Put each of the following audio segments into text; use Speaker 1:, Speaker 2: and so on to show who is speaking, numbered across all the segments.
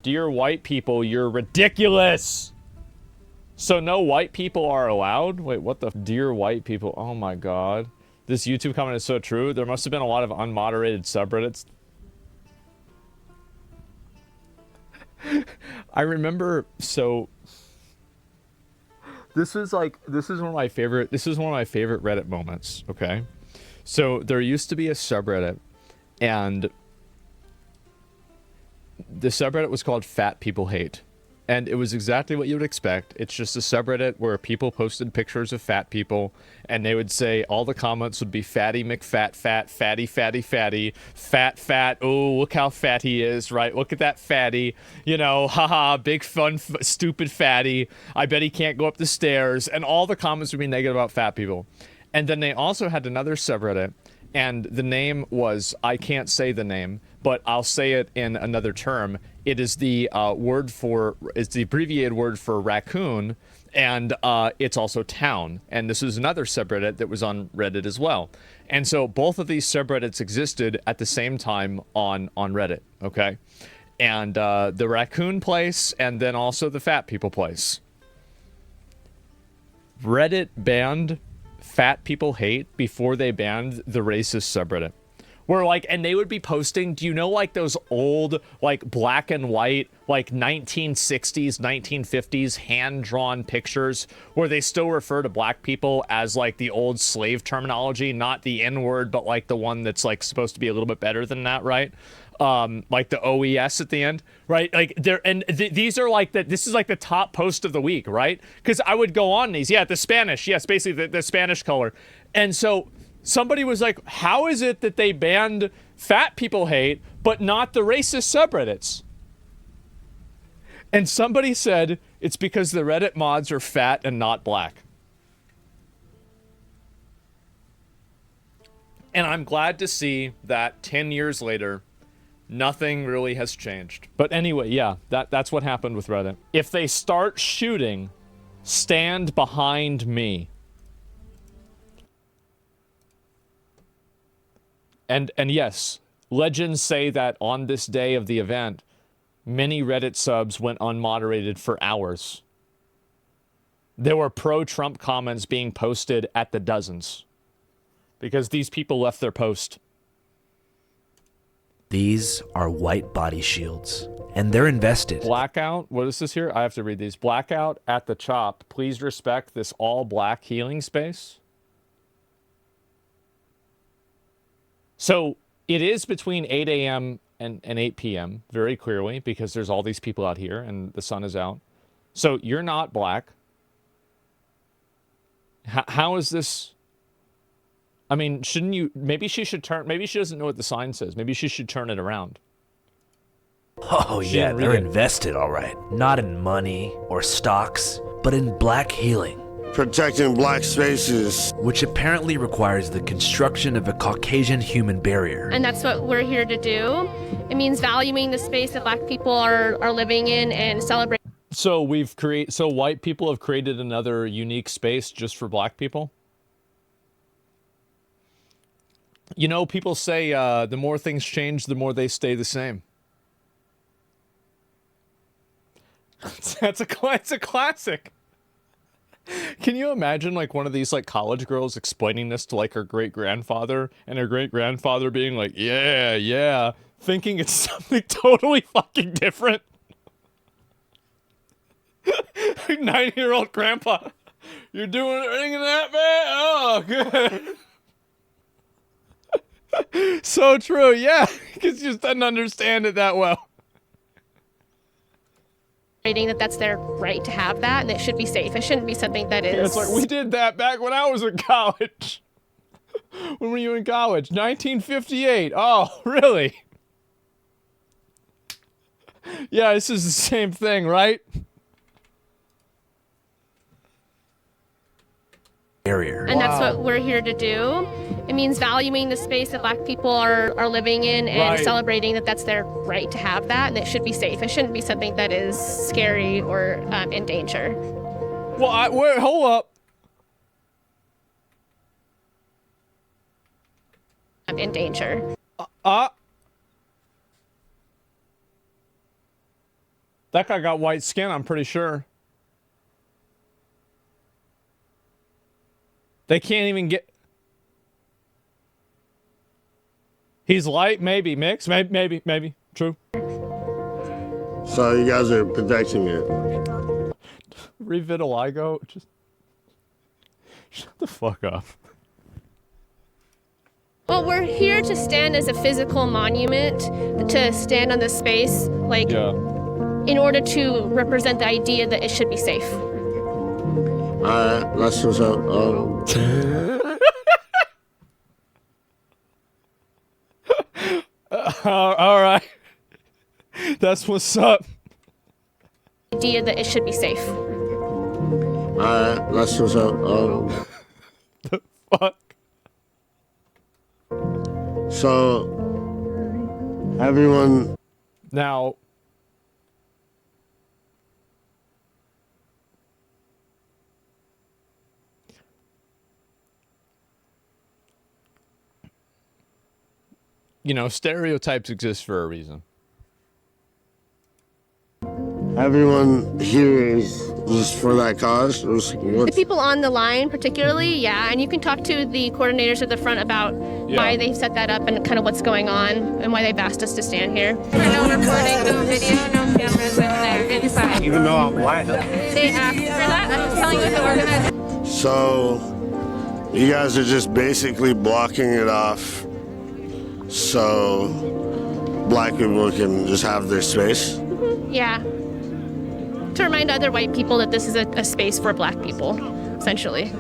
Speaker 1: Dear white people, you're ridiculous. So no white people are allowed? Wait, what the? Dear white people. Oh my god. This YouTube comment is so true. There must have been a lot of unmoderated subreddits. I remember, so this is one of my favorite Reddit moments, okay? So there used to be a subreddit, and the subreddit was called Fat People Hate. And it was exactly what you would expect. It's just a subreddit where people posted pictures of fat people, and they would say, all the comments would be fatty McFat fat, fatty fatty fatty, fat fat, oh, look how fat he is, right? Look at that fatty, you know, haha, big fun, stupid fatty. I bet he can't go up the stairs. And all the comments would be negative about fat people. And then they also had another subreddit, and the name was, I can't say the name, but I'll say it in another term. It is the it's the abbreviated word for raccoon, and it's also town. And this is another subreddit that was on Reddit as well. And so both of these subreddits existed at the same time on Reddit, okay? And the raccoon place, and then also the fat people place. Reddit banned Fat People Hate before they banned the racist subreddit. Where, like, and they would be posting, do you know, like, those old, like, black and white, like, 1960s, 1950s hand-drawn pictures where they still refer to black people as, like, the old slave terminology, not the N-word, but, like, the one that's, like, supposed to be a little bit better than that, right? Like the OES at the end, right? Like, these are, like, this is, like, the top post of the week, right? Because I would go on these, yeah, the Spanish, yes, basically the Spanish color. And so somebody was like, how is it that they banned Fat People Hate, but not the racist subreddits? And somebody said, it's because the Reddit mods are fat and not black. And I'm glad to see that 10 years later, nothing really has changed. But anyway, yeah, that's what happened with Reddit. If they start shooting, stand behind me. And yes, legends say that on this day of the event, many Reddit subs went unmoderated for hours. There were pro-Trump comments being posted at the dozens because these people left their post.
Speaker 2: These are white body shields, and they're invested.
Speaker 1: Blackout, what is this here? I have to read these. Blackout at the Chop. Please respect this all-black healing space. So it is between 8 a.m. and 8 p.m. very clearly because there's all these people out here and the sun is out. So you're not black. How is this? I mean, shouldn't you? Maybe she should turn. Maybe she doesn't know what the sign says. Maybe she should turn it around.
Speaker 2: Oh yeah, they're invested, all right. Not in money or stocks, but in black healing.
Speaker 3: Protecting black spaces.
Speaker 2: Which apparently requires the construction of a Caucasian human barrier.
Speaker 4: And that's what we're here to do. It means valuing the space that black people are living in and celebrating.
Speaker 1: So white people have created another unique space just for black people? You know, people say the more things change, the more they stay the same. It's a classic. Can you imagine, like, one of these, like, college girls explaining this to, like, her great-grandfather, and her great-grandfather being like, yeah, thinking it's something totally fucking different? 9-year-old grandpa, you're doing anything that bad? Oh, good. So true, yeah, because you just doesn't understand it that well.
Speaker 4: That that's their right to have that, and it should be safe. It shouldn't be something that is...
Speaker 1: Yeah, it's like, we did that back when I was in college. When were you in college? 1958. Oh, really? Yeah, this is the same thing, right?
Speaker 4: And that's what we're here to do. It means valuing the space that black people are living in and celebrating that that's their right to have that, and it should be safe. It shouldn't be something that is scary or in danger.
Speaker 1: Well, wait, hold up.
Speaker 4: In danger.
Speaker 1: That guy got white skin, I'm pretty sure. They can't even get... He's light, maybe. Mixed, maybe. True.
Speaker 3: So you guys are protecting it.
Speaker 1: Revitiligo? Just... Shut the fuck up.
Speaker 4: Well, we're here to stand as a physical monument, to stand on this space, like, in order to represent the idea that it should be safe.
Speaker 3: Alright, that's what's up.
Speaker 1: All right. That's what's up.
Speaker 4: Idea that it should be safe.
Speaker 3: Alright, that's what's up.
Speaker 1: The fuck?
Speaker 3: So, everyone...
Speaker 1: Now... You know, stereotypes exist for a reason.
Speaker 3: Everyone here is just for that cause?
Speaker 4: The people on the line particularly, yeah, and you can talk to the coordinators at the front about why they've set that up and kind of what's going on and why they've asked us to stand here.
Speaker 5: No recording, no video, no cameras in there, inside.
Speaker 3: Even though I'm white.
Speaker 5: They asked for that, I'm just telling you what the organizer.
Speaker 3: So, you guys are just basically blocking it off so black people can just have their space?
Speaker 4: Yeah. To remind other white people that this is a space for black people, essentially.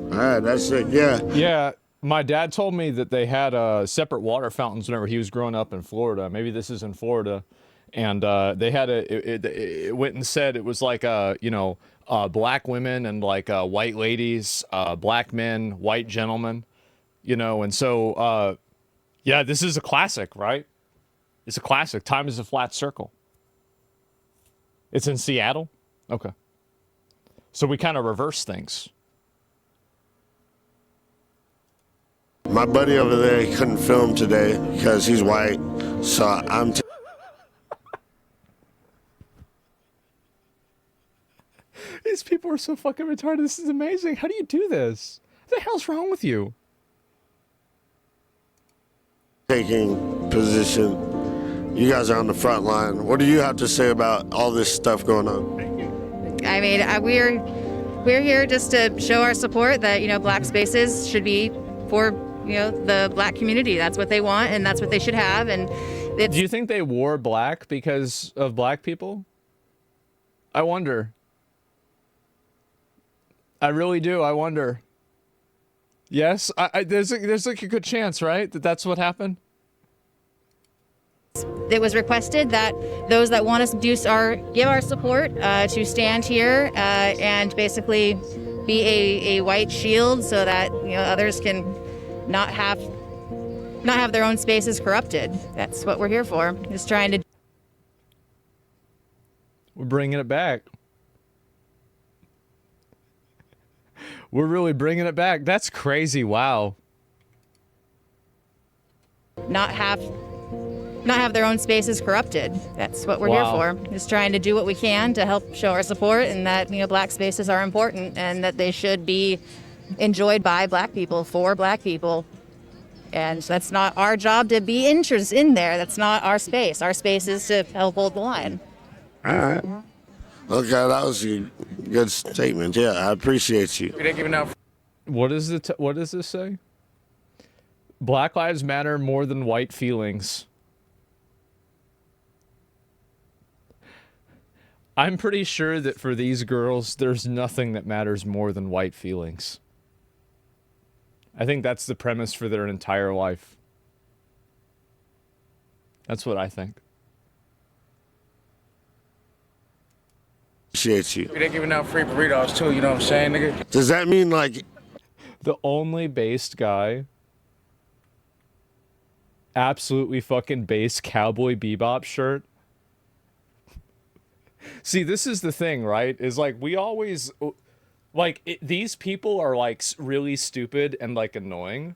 Speaker 3: Alright, that's it, yeah.
Speaker 1: Yeah, my dad told me that they had separate water fountains whenever he was growing up in Florida. Maybe this is in Florida. And they had it went and said it was like, black women and like white ladies, black men, white gentlemen, and so, yeah, this is a classic, right? It's a classic. Time is a flat circle. It's in Seattle? Okay. So we kind of reverse things.
Speaker 3: My buddy over there, he couldn't film today because he's white, so I'm...
Speaker 1: These people are so fucking retarded. This is amazing. How do you do this? What the hell's wrong with you?
Speaker 3: taking position. You guys are on the front line. What do you have to say about all this stuff going on?
Speaker 6: I mean, we're here just to show our support that, black spaces should be for, the black community. That's what they want and that's what they should have. And
Speaker 1: do you think they wore black because of black people? I wonder. I really do. I wonder. Yes, there's like a good chance, right? That's what happened.
Speaker 6: It was requested that those that want us to give our support to stand here and basically be a white shield so that others can not have their own spaces corrupted. That's what we're here for. Just trying to.
Speaker 1: We're bringing it back. We're really bringing it back. That's crazy. Wow.
Speaker 6: Not have their own spaces corrupted. That's what we're here for. Just trying to do what we can to help show our support and that, black spaces are important and that they should be enjoyed by black people, for black people. And that's not our job to be interested in there. That's not our space. Our space is to help hold the line.
Speaker 3: All right. Okay, that was a good statement. Yeah, I appreciate you.
Speaker 1: What does this say? Black lives matter more than white feelings. I'm pretty sure that for these girls, there's nothing that matters more than white feelings. I think that's the premise for their entire life. That's what I think.
Speaker 3: Appreciate you.
Speaker 7: They're giving out free burritos too, you know what I'm saying, nigga?
Speaker 3: Does that mean like
Speaker 1: the only based guy, absolutely fucking based Cowboy Bebop shirt? See, this is the thing, right? Is like we always these people are like really stupid and like annoying,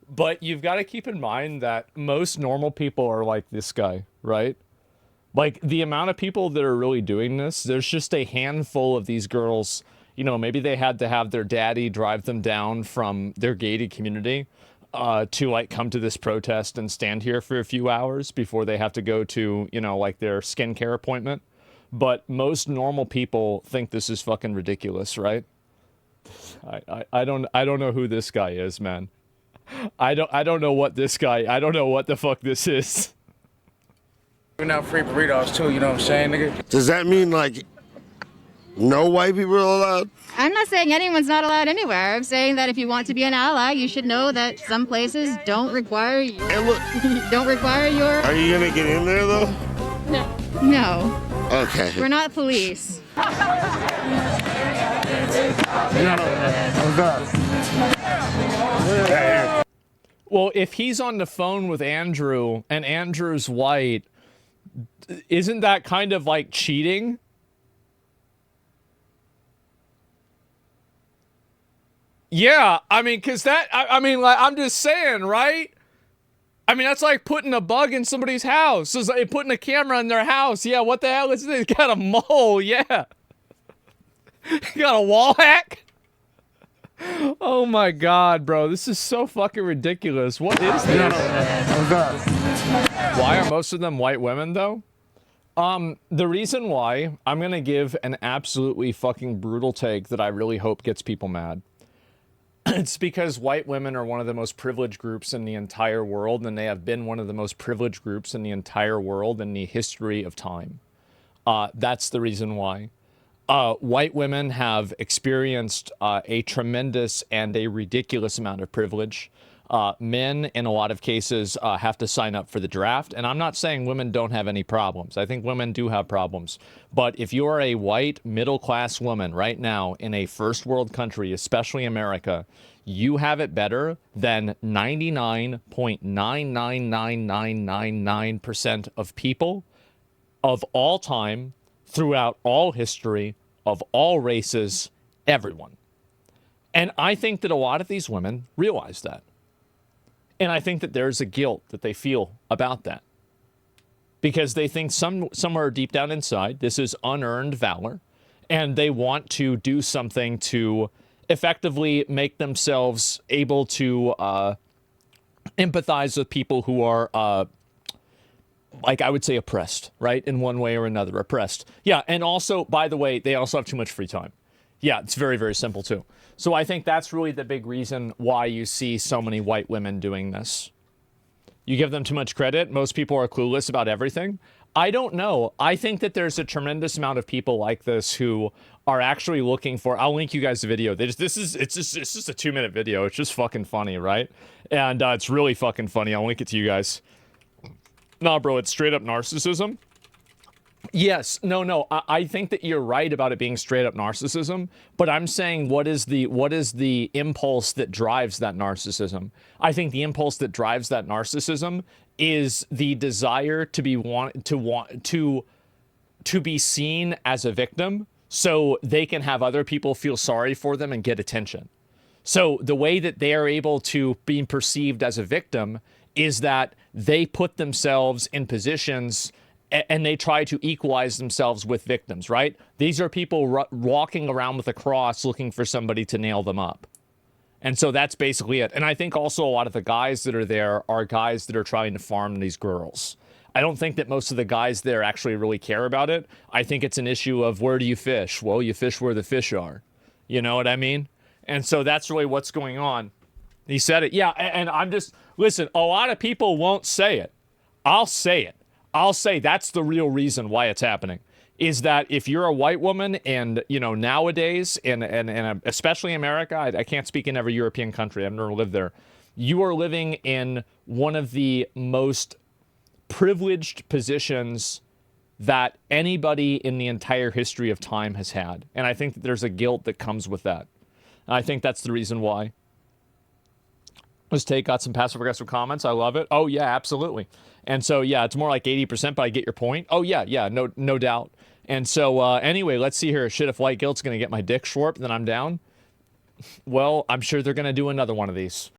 Speaker 1: but you've got to keep in mind that most normal people are like this guy, right? Like, the amount of people that are really doing this, there's just a handful of these girls, you know, maybe they had to have their daddy drive them down from their gated community to, like, come to this protest and stand here for a few hours before they have to go to, you know, like, their skincare appointment. But most normal people think this is fucking ridiculous, right? I don't know who this guy is, man. I don't know what this guy, I don't know what the fuck this is.
Speaker 7: Giving out free burritos too, you know what I'm saying, nigga?
Speaker 3: Does that mean, like, no white people are allowed?
Speaker 6: I'm not saying anyone's not allowed anywhere. I'm saying that if you want to be an ally, you should know that some places don't require you.
Speaker 3: And look,
Speaker 6: Don't require your.
Speaker 3: are you gonna get in there though?
Speaker 6: No,
Speaker 3: Okay.
Speaker 6: we're not police.
Speaker 1: Well, if he's on the phone with Andrew and Andrew's white, isn't that kind of like cheating? Yeah, I mean, because that, I mean, like, I'm just saying, right? I mean, that's like putting a bug in somebody's house. It's like putting a camera in their house. Yeah, what the hell is this? Got a mole, yeah. You got a wall hack? Oh my god, bro. This is so fucking ridiculous. What is this? Why are most of them white women, though? The reason why, I'm gonna give an absolutely fucking brutal take that I really hope gets people mad. It's because white women are one of the most privileged groups in the entire world, and they have been one of the most privileged groups in the entire world in the history of time. That's the reason why. White women have experienced a tremendous and a ridiculous amount of privilege. Men, in a lot of cases, have to sign up for the draft. And I'm not saying women don't have any problems. I think women do have problems. But if you are a white, middle-class woman right now in a first world country, especially America, you have it better than 99.999999% of people of all time, throughout all history, of all races, everyone. And I think that a lot of these women realize that. And I think that there's a guilt that they feel about that. Because they think somewhere deep down inside, this is unearned valor, and they want to do something to effectively make themselves able to empathize with people who are, like I would say, oppressed, right? In one way or another, oppressed. Yeah, and also, by the way, they also have too much free time. Yeah, it's very, very simple, too. So I think that's really the big reason why you see so many white women doing this. You give them too much credit. Most people are clueless about everything. I don't know. I think that there's a tremendous amount of people like this who are actually looking for... I'll link you guys the video. It's just a 2-minute video. It's just fucking funny, right? And it's really fucking funny. I'll link it to you guys. Nah, bro, it's straight up narcissism. Yes, no, I think that you're right about it being straight up narcissism, but I'm saying what is the impulse that drives that narcissism? I think the impulse that drives that narcissism is the desire to be seen as a victim so they can have other people feel sorry for them and get attention. So the way that they are able to be perceived as a victim is that they put themselves in positions and they try to equalize themselves with victims, right? These are people walking around with a cross looking for somebody to nail them up. And so that's basically it. And I think also a lot of the guys that are there are guys that are trying to farm these girls. I don't think that most of the guys there actually really care about it. I think it's an issue of where do you fish? Well, you fish where the fish are. You know what I mean? And so that's really what's going on. He said it. Yeah, and I'm just... Listen, a lot of people won't say it. I'll say it. I'll say that's the real reason why it's happening, is that if you're a white woman and, you know, nowadays, and especially America, I can't speak in every European country, I've never lived there, you are living in one of the most privileged positions that anybody in the entire history of time has had. And I think that there's a guilt that comes with that. And I think that's the reason why. Let's got some passive-aggressive comments. I love it. Oh, yeah, absolutely. And so, yeah, it's more like 80%, but I get your point. Oh, yeah, no doubt. And so, anyway, let's see here. Shit, if white guilt's going to get my dick shorp, then I'm down. Well, I'm sure they're going to do another one of these.